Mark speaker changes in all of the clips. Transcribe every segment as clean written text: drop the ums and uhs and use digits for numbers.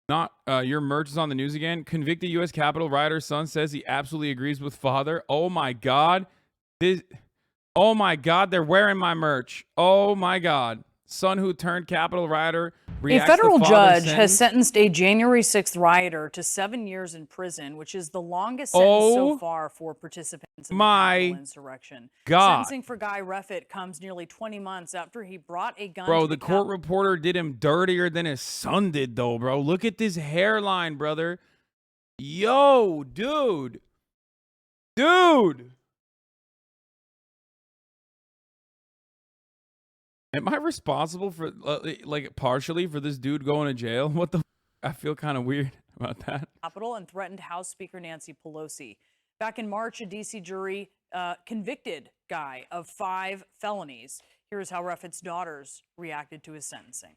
Speaker 1: Not your merch is on the news again. Convicted U.S. Capitol rioter's son says he absolutely agrees with father. Oh my God. Oh my God, they're wearing my merch. Oh my God. Son who turned Capitol rioter
Speaker 2: A
Speaker 1: reacts to
Speaker 2: federal
Speaker 1: father's
Speaker 2: judge has
Speaker 1: sentence.
Speaker 2: sentenced a January 6th rioter to 7 years in prison, which is the longest sentence so far for participants in the Capitol insurrection.
Speaker 1: God.
Speaker 2: Sentencing for Guy Reffitt comes nearly 20 months after he brought a gun
Speaker 1: Bro,
Speaker 2: to
Speaker 1: the court reporter did him dirtier than his son did, though, bro. Look at this hairline, brother. Yo, dude. Dude. Am I responsible for, like, partially for this dude going to jail? What the? I feel kind of weird about that.
Speaker 2: Capitol and threatened House Speaker Nancy Pelosi. Back in March, a D.C. jury convicted Guy of 5 felonies. Here's how Reffitt's daughters reacted to his sentencing.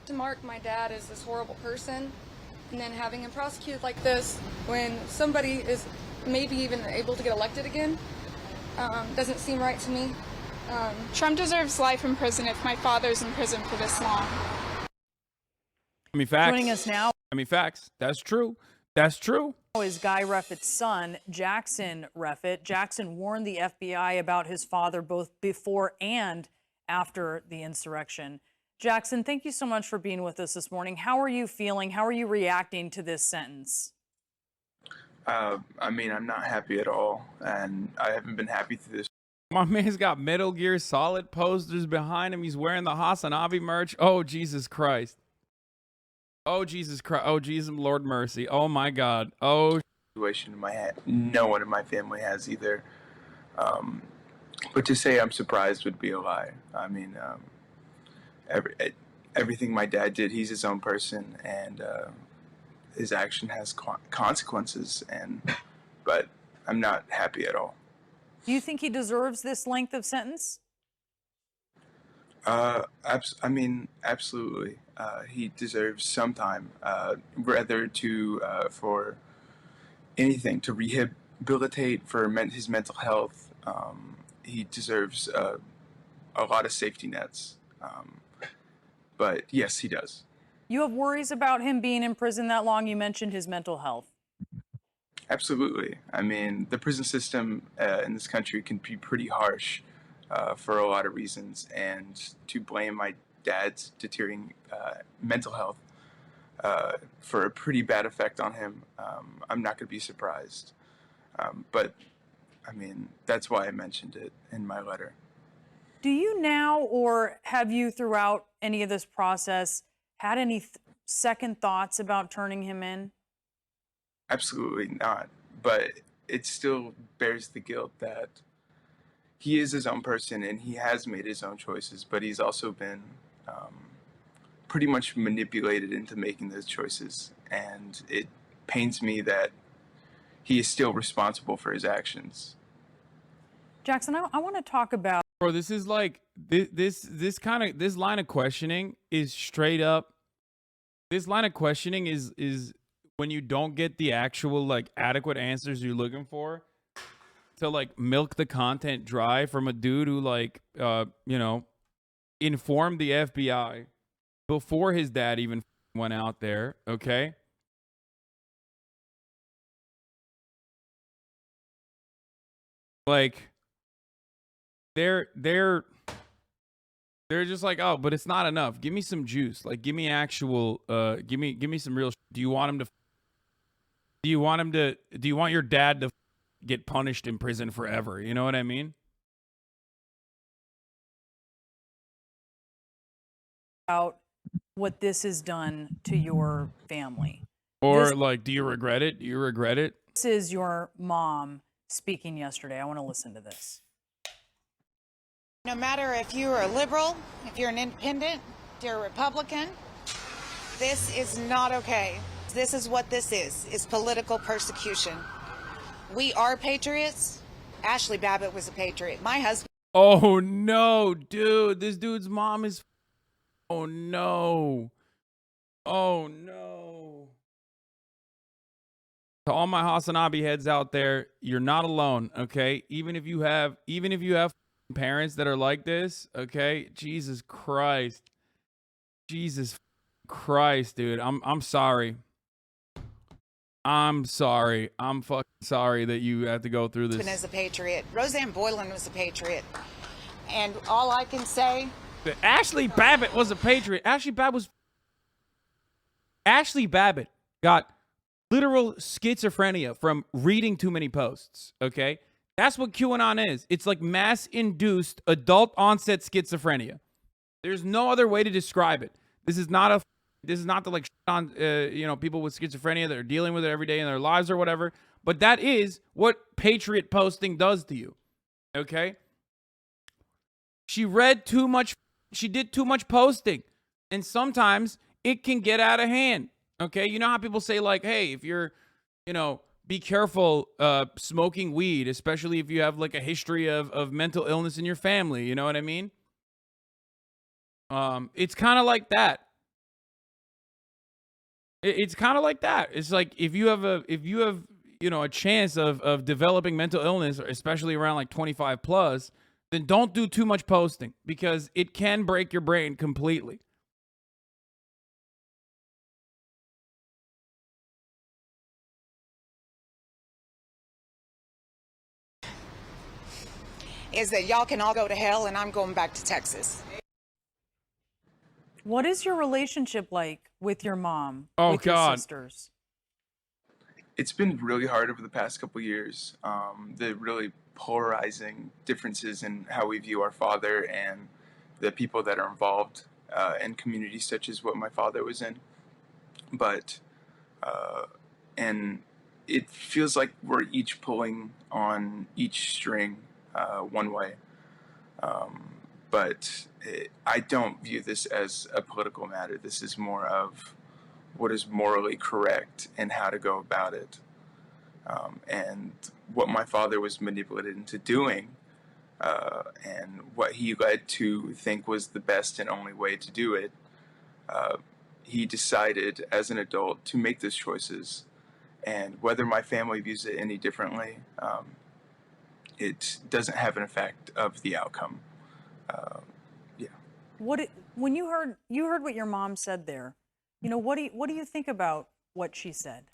Speaker 3: To mark my dad as this horrible person, and then having him prosecuted like this when somebody is maybe even able to get elected again, doesn't seem right to me.
Speaker 4: Trump deserves life in prison if my father's in prison for this long.
Speaker 1: I mean, facts.
Speaker 2: Joining us now.
Speaker 1: I mean, facts. That's true. That's true.
Speaker 2: Is Guy Reffitt's son, Jackson Reffitt. Jackson warned the FBI about his father both before and after the insurrection. Jackson, thank you so much for being with us this morning. How are you feeling? How are you reacting to this sentence?
Speaker 5: I mean, I'm not happy at all, and I haven't been happy through this.
Speaker 1: My man's got Metal Gear Solid posters behind him. He's wearing the HasanAbi merch. Oh, Jesus Christ. Oh, Jesus Christ. Oh, Jesus, Lord mercy. Oh, my God. Oh.
Speaker 5: Situation in my head. No one in my family has either. But to say I'm surprised would be a lie. I mean, everything my dad did, he's his own person, and his action has consequences. But I'm not happy at all.
Speaker 2: Do you think he deserves this length of sentence?
Speaker 5: I mean, absolutely. He deserves some time, rather for anything, to rehabilitate for his mental health. He deserves a lot of safety nets. But yes, he does.
Speaker 2: You have worries about him being in prison that long. You mentioned his mental health.
Speaker 5: Absolutely. I mean, the prison system in this country can be pretty harsh for a lot of reasons, and to blame my dad's deteriorating mental health for a pretty bad effect on him, I'm not going to be surprised. But, I mean, that's why I mentioned it in my letter.
Speaker 2: Do you now, or have you throughout any of this process, had any second thoughts about turning him in?
Speaker 5: Absolutely not. But it still bears the guilt that he is his own person and he has made his own choices, but he's also been pretty much manipulated into making those choices. And it pains me that he is still responsible for his actions.
Speaker 2: Jackson, I want to talk about.
Speaker 1: Bro, this is like, this line of questioning is straight up. This line of questioning is when you don't get the actual, like, adequate answers you're looking for, to, like, milk the content dry from a dude who, like, you know, informed the FBI before his dad even went out there, okay? Like, they're just like, oh, but it's not enough. Give me some juice. Like, give me actual, give me some real. Do you want your dad to get punished in prison forever? You know what I mean?
Speaker 2: About what this has done to your family.
Speaker 1: Or like, do you regret it? Do you regret it?
Speaker 2: This is your mom speaking yesterday. I want to listen to this.
Speaker 6: No matter if you're a liberal, if you're an independent, if you're a Republican, this is not okay. This is what this is political persecution. We are patriots. Ashley Babbitt was a patriot. My husband.
Speaker 1: Oh no, dude. This dude's mom is. Oh no. Oh no. To all my HasanAbi heads out there, you're not alone, okay? Even if you have parents that are like this, okay? Jesus Christ. Jesus Christ, dude. I'm sorry. I'm sorry. I'm fucking sorry that you had to go through this.
Speaker 6: As a patriot. Roseanne Boylan was a patriot. And all I can say...
Speaker 1: Ashley Babbitt was a patriot. Ashley Babbitt got literal schizophrenia from reading too many posts, okay? That's what QAnon is. It's like mass-induced adult onset schizophrenia. There's no other way to describe it. This is not the like on people with schizophrenia that are dealing with it every day in their lives or whatever. But that is what patriot posting does to you. Okay? She read too much. She did too much posting. And sometimes it can get out of hand. Okay? You know how people say like, hey, if you're, be careful smoking weed, especially if you have like a history of mental illness in your family. You know what I mean? It's kind of like that. It's kind of like that. It's like if you have a chance of developing mental illness, especially around like 25 plus, then don't do too much posting because it can break your brain completely.
Speaker 6: Is that y'all can all go to hell and I'm going back to Texas.
Speaker 2: What is your relationship like with your mom?
Speaker 1: Oh,
Speaker 2: with
Speaker 1: God.
Speaker 2: Your sisters?
Speaker 5: It's been really hard over the past couple years. The really polarizing differences in how we view our father and the people that are involved in communities such as what my father was in. But, and it feels like we're each pulling on each string one way. But I don't view this as a political matter. This is more of what is morally correct and how to go about it. And what my father was manipulated into doing and what he led to think was the best and only way to do it. He decided as an adult to make those choices. And whether my family views it any differently, it doesn't have an effect of the outcome. Yeah.
Speaker 2: When you heard what your mom said there, what do you think about what she said?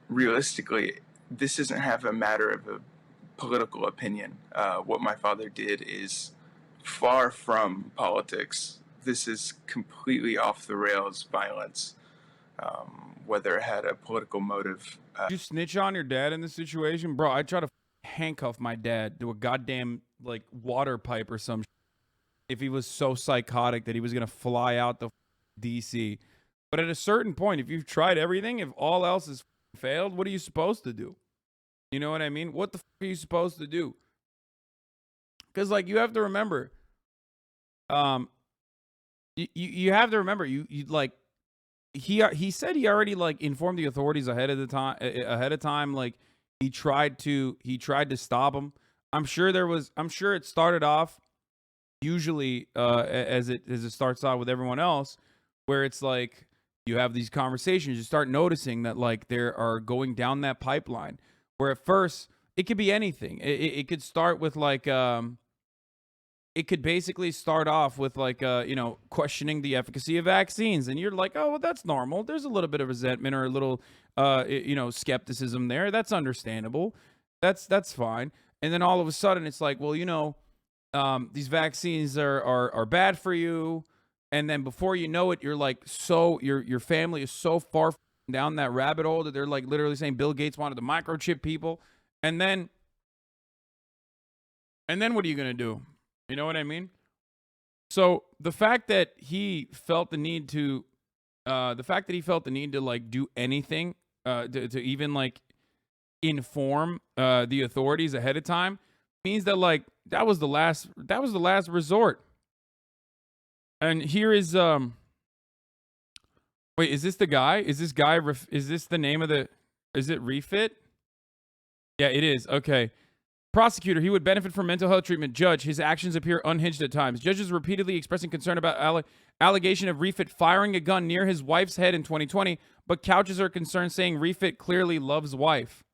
Speaker 5: Realistically, this doesn't have a matter of a political opinion. What my father did is far from politics. This is completely off the rails violence, whether it had a political motive.
Speaker 1: Did you snitch on your dad in this situation? Bro, I try to handcuff my dad to a goddamn like water pipe or some if he was so psychotic that he was going to fly out the DC. But at a certain point, if you've tried everything, if all else has failed, what are you supposed to do? You know what I mean? What the fuck are you supposed to do? Because like you have to remember, you have to remember you like he said he already like informed the authorities ahead of time. Like he tried to stop him. I'm sure it started off usually as it starts out with everyone else, where it's like you have these conversations, you start noticing that like there are going down that pipeline where at first it could be anything. It could start with like it could basically start off with like questioning the efficacy of vaccines, and you're like, oh well, that's normal. There's a little bit of resentment or a little skepticism there. That's understandable. That's fine. And then all of a sudden it's like, well, these vaccines are bad for you. And then before you know it, you're like, so your family is so far down that rabbit hole that they're like literally saying Bill Gates wanted to microchip people. And then what are you going to do? You know what I mean? So the fact that he felt the need to like do anything to even like inform the authorities ahead of time means that like that was the last resort. And here is wait, is this the guy? Is this the name of the, is it Refit? Yeah, it is. Okay. Prosecutor, he would benefit from mental health treatment. Judge, his actions appear unhinged at times. Judges repeatedly expressing concern about allegation of Refit firing a gun near his wife's head in 2020, but couches are concerned, saying Refit clearly loves wife.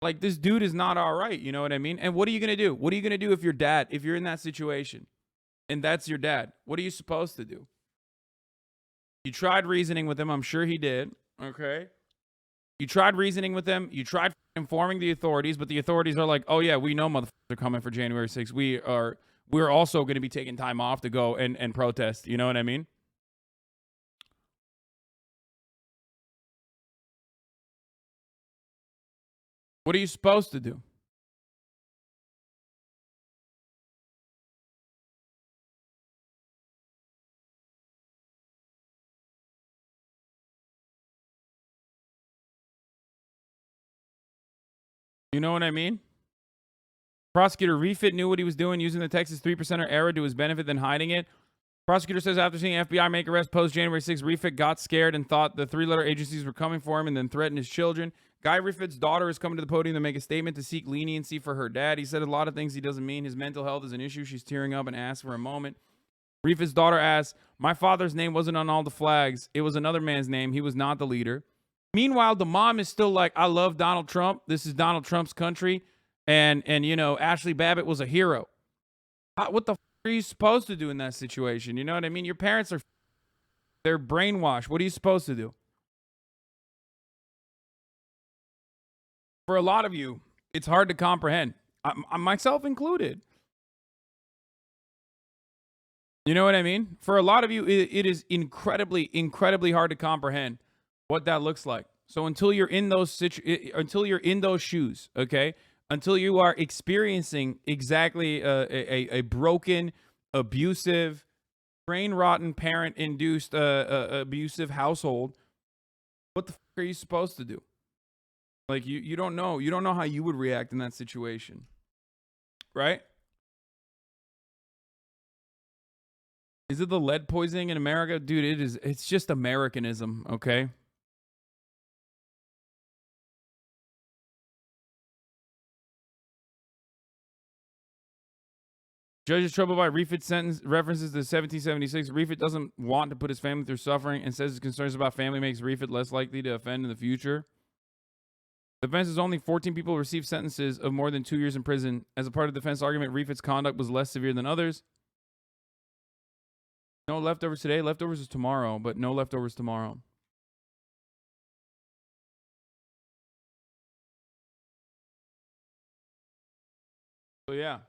Speaker 1: Like, this dude is not all right, you know what I mean? And what are you going to do? What are you going to do if you're in that situation? and that's your dad. What are you supposed to do? You tried reasoning with him. I'm sure he did. Okay. You tried reasoning with him. You tried informing the authorities, but the authorities are like, oh yeah, we know motherfuckers are coming for January 6th. We're also going to be taking time off to go and protest. You know what I mean? What are you supposed to do? You know what I mean? Prosecutor Refit knew what he was doing, using the Texas 3%er error to his benefit than hiding it. Prosecutor says after seeing FBI make arrest post January 6th, Refit got scared and thought the three-letter agencies were coming for him and then threatened his children. Guy Refit's daughter is coming to the podium to make a statement to seek leniency for her dad. He said a lot of things he doesn't mean. His mental health is an issue. She's tearing up and asks for a moment. Refit's daughter asks, my father's name wasn't on all the flags. It was another man's name. He was not the leader. Meanwhile, the mom is still like, I love Donald Trump. This is Donald Trump's country. And you know, Ashley Babbitt was a hero. What the are you supposed to do in that situation? You know what I mean? Your parents they're brainwashed. What are you supposed to do? For a lot of you, it's hard to comprehend. Myself included. You know what I mean? For a lot of you, it is incredibly, incredibly hard to comprehend what that looks like. So until you're in those shoes, okay? Until you are experiencing exactly a broken, abusive, brain-rotten, parent-induced abusive household, what the fuck are you supposed to do? Like, you don't know. You don't know how you would react in that situation. Right? Is it the lead poisoning in America? Dude, it's just Americanism, okay? Judge is troubled by Refit's sentence references to 1776. Refit doesn't want to put his family through suffering and says his concerns about family makes Refit less likely to offend in the future. The defense is only 14 people received sentences of more than 2 years in prison. As a part of the defense argument, Refit's conduct was less severe than others. No leftovers today. Leftovers is tomorrow, but no leftovers tomorrow. So yeah.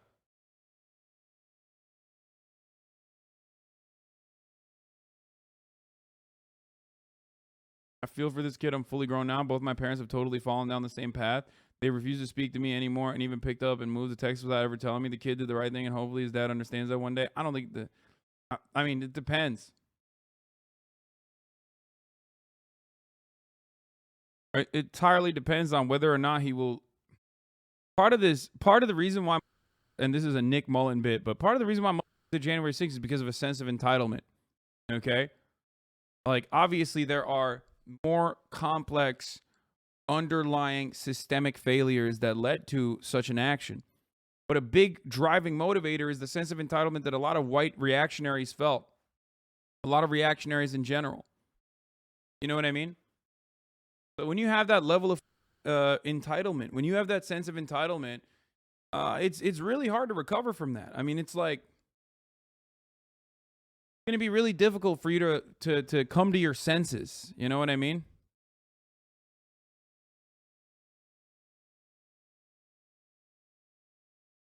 Speaker 1: I feel for this kid. I'm fully grown now. Both my parents have totally fallen down the same path. They refuse to speak to me anymore and even picked up and moved to Texas without ever telling me. The kid did the right thing and hopefully his dad understands that one day. I don't think I mean, it depends. It entirely depends on whether or not he will. Part of the reason why, and this is a Nick Mullen bit, but part of the reason why the January 6th is because of a sense of entitlement. Okay? Like, obviously, there are more complex underlying systemic failures that led to such an action. But a big driving motivator is the sense of entitlement that a lot of white reactionaries felt. A lot of reactionaries in general. You know what I mean? But when you have that level of entitlement, when you have that sense of entitlement, it's really hard to recover from that. I mean, it's like it's going to be really difficult for you to come to your senses. You know what I mean?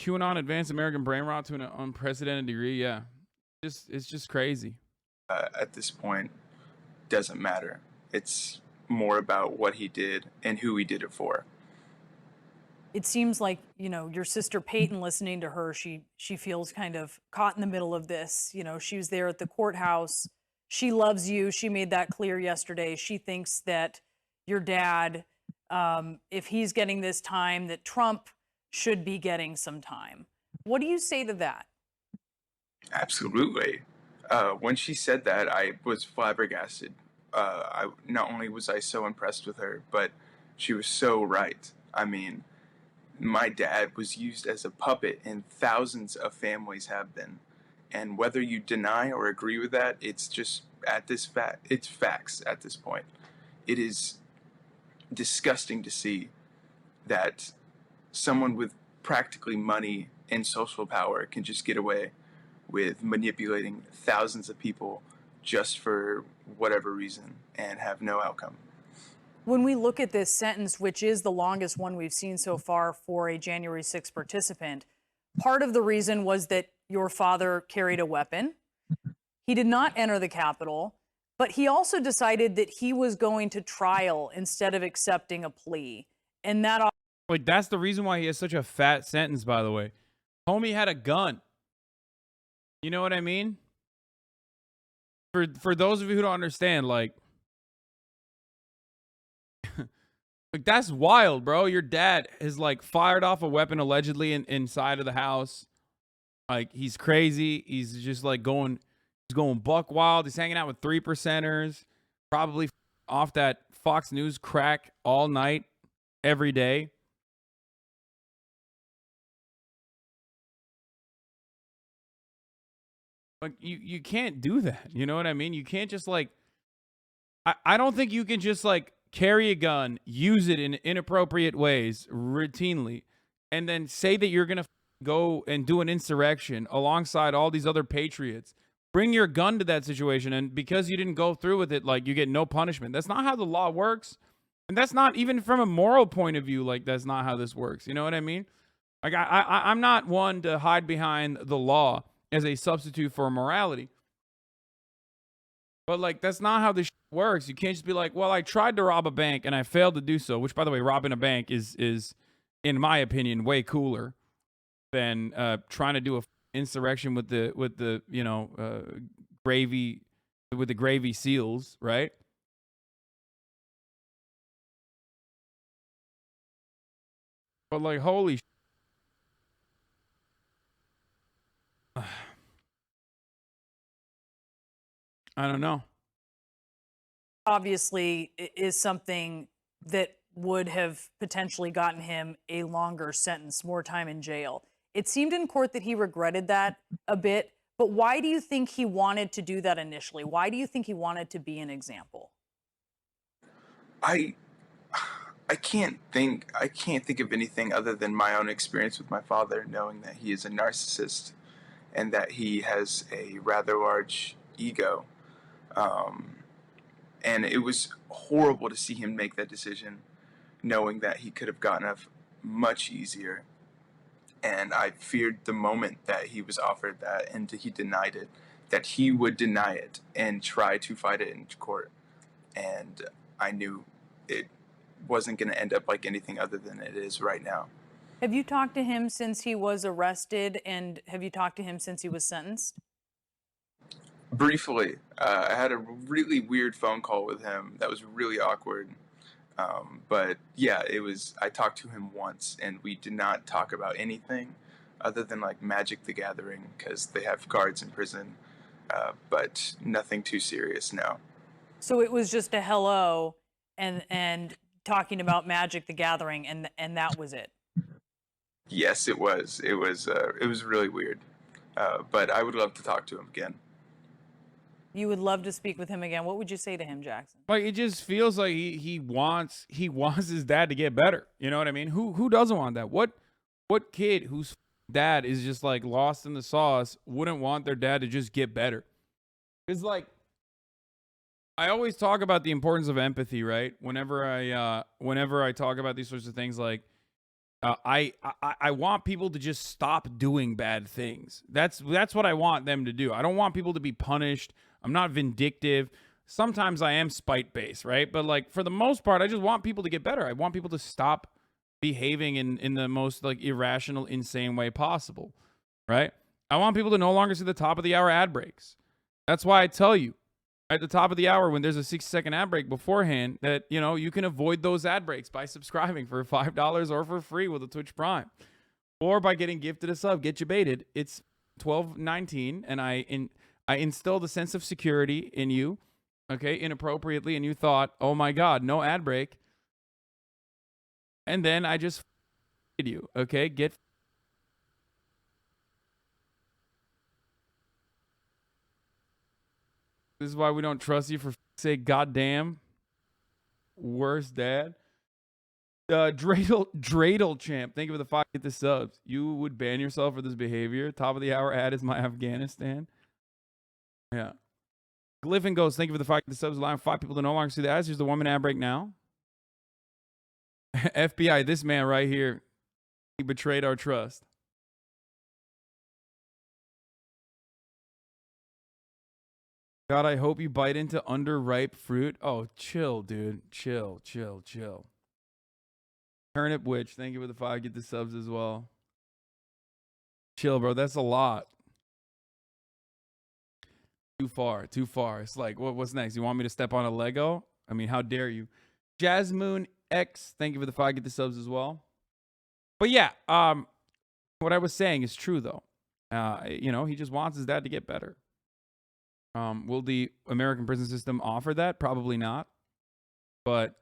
Speaker 1: QAnon advanced American brain rot to an unprecedented degree. Yeah, it's just crazy.
Speaker 5: At this point, doesn't matter. It's more about what he did and who he did it for.
Speaker 2: It seems like, you know, your sister Peyton, listening to her, she feels kind of caught in the middle of this. You know, she was there at the courthouse. She loves you. She made that clear yesterday. She thinks that your dad, if he's getting this time, that Trump should be getting some time. What do you say to that?
Speaker 5: Absolutely. When she said that, I was flabbergasted. Not only was I so impressed with her, but she was so right. I mean, my dad was used as a puppet, and thousands of families have been. And whether you deny or agree with that, it's just it's facts at this point. It is disgusting to see that someone with practically money and social power can just get away with manipulating thousands of people just for whatever reason and have no outcome.
Speaker 2: When we look at this sentence, which is the longest one we've seen so far for a January 6th participant, part of the reason was that your father carried a weapon. He did not enter the Capitol, but he also decided that he was going to trial instead of accepting a plea. And that,
Speaker 1: Like, that's the reason why he has such a fat sentence, by the way. Homie had a gun. You know what I mean? For those of you who don't understand, like that's wild, bro. Your dad has like fired off a weapon allegedly inside of the house. Like, he's crazy. He's just like he's going buck wild. He's hanging out with 3%ers, probably off that Fox News crack all night, every day. Like, you can't do that. You know what I mean? You can't just like, I don't think you can just like carry a gun, use it in inappropriate ways routinely, and then say that you're going to go and do an insurrection alongside all these other patriots. Bring your gun to that situation, and because you didn't go through with it, like, you get no punishment. That's not how the law works. And that's not even from a moral point of view. Like, that's not how this works. You know what I mean? Like, I'm not one to hide behind the law as a substitute for morality. But like, that's not how this works. You can't just be like, well, I tried to rob a bank and I failed to do so, which, by the way, robbing a bank is in my opinion way cooler than trying to do a insurrection with the gravy, with the gravy seals, right? But like, holy I don't know.
Speaker 2: obviously is something that would have potentially gotten him a longer sentence, more time in jail. It seemed in court that he regretted that a bit, but why do you think he wanted to do that initially? Why do you think he wanted to be an example?
Speaker 5: I can't think of anything other than my own experience with my father, knowing that he is a narcissist and that he has a rather large ego. And it was horrible to see him make that decision, knowing that he could have gotten off much easier. And I feared the moment that he was offered that and he denied it, that he would deny it and try to fight it in court. And I knew it wasn't going to end up like anything other than it is right now.
Speaker 2: Have you talked to him since he was arrested, and have you talked to him since he was sentenced?
Speaker 5: Briefly, I had a really weird phone call with him that was really awkward. But yeah, I talked to him once and we did not talk about anything other than like Magic the Gathering, because they have cards in prison, but nothing too serious, no.
Speaker 2: So it was just a hello and talking about Magic the Gathering, and that was it.
Speaker 5: Yes, it was. It was really weird. But I would love to talk to him again.
Speaker 2: You would love to speak with him again. What would you say to him, Jackson?
Speaker 1: Like, it just feels like he wants his dad to get better. You know what I mean? Who doesn't want that? What kid whose dad is just like lost in the sauce wouldn't want their dad to just get better? It's like, I always talk about the importance of empathy, right? Whenever I talk about these sorts of things, like, I want people to just stop doing bad things. That's what I want them to do. I don't want people to be punished. I'm not vindictive. Sometimes I am spite-based, right? But like, for the most part, I just want people to get better. I want people to stop behaving in the most like irrational, insane way possible, right? I want people to no longer see the top of the hour ad breaks. That's why I tell you at the top of the hour, when there's a 60-second ad break beforehand, that, you know, you can avoid those ad breaks by subscribing for $5 or for free with a Twitch Prime, or by getting gifted a sub. Get you baited. It's $12.19, and I instilled a sense of security in you, okay, inappropriately, and you thought, oh my God, no ad break. And then I just you, okay? This is why we don't trust you, for say goddamn worst dad. Dreidel champ. Thank you for the 5. Get the subs. You would ban yourself for this behavior. Top of the hour ad is my Afghanistan. Yeah. Glyphin goes. Thank you for the 5. Get the subs. Allowing 5 people to no longer see the ads. Here's the 1 minute ad break now. FBI, this man right here, he betrayed our trust. God, I hope you bite into underripe fruit. Oh, chill, dude. Chill. Turnip Witch, thank you for the 5. Get the subs as well. Chill, bro. That's a lot. Too far. It's like, what's next? You want me to step on a Lego? I mean, how dare you? Jasmine X, thank you for the 5. Get the subs as well. But yeah, what I was saying is true though. He just wants his dad to get better. Will the American prison system offer that? Probably not. But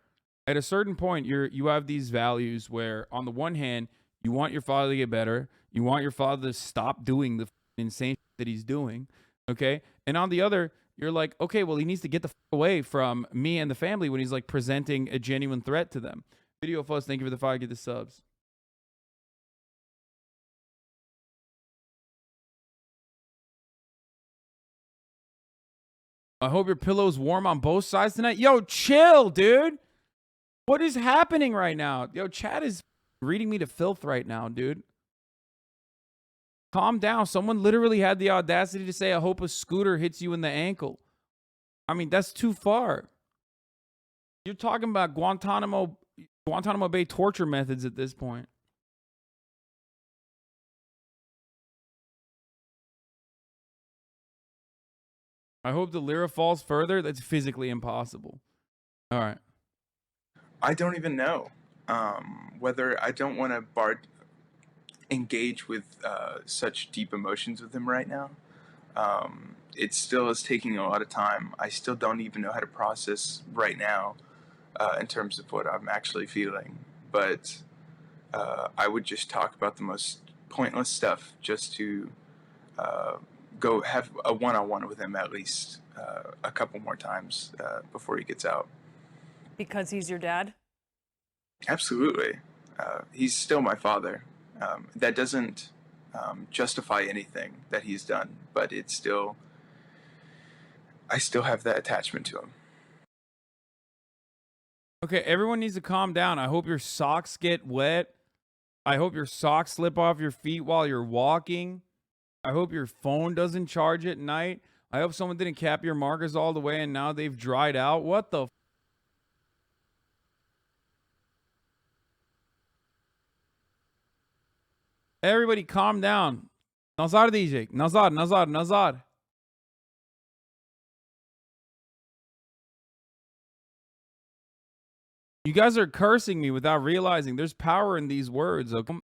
Speaker 1: at a certain point, you have these values where, on the one hand, you want your father to get better. You want your father to stop doing the insane that he's doing. Okay. And on the other, you're like, okay, well, he needs to get the away from me and the family when he's like presenting a genuine threat to them. Video Fuzz, thank you for the 5. Get the subs. I hope your pillow's warm on both sides tonight. Yo, chill, dude. What is happening right now? Yo, Chad is reading me to filth right now, dude. Calm down. Someone literally had the audacity to say, I hope a scooter hits you in the ankle. I mean, that's too far. You're talking about Guantanamo Bay torture methods at this point. I hope the Lyra falls further. That's physically impossible. All right.
Speaker 5: I don't even know whether I don't want to engage with such deep emotions with him right now. It still is taking a lot of time. I still don't even know how to process right now in terms of what I'm actually feeling. But I would just talk about the most pointless stuff just to go have a one-on-one with him at least a couple more times before he gets out.
Speaker 2: Because he's your dad?
Speaker 5: Absolutely. He's still my father. That doesn't justify anything that he's done, but it's still, I still have that attachment to him.
Speaker 1: Okay, everyone needs to calm down. I hope your socks get wet. I hope your socks slip off your feet while you're walking. I hope your phone doesn't charge at night. I hope someone didn't cap your markers all the way and now they've dried out. What the Everybody calm down. Nazar diyecek. Nazar. You guys are cursing me without realizing there's power in these words. Okay?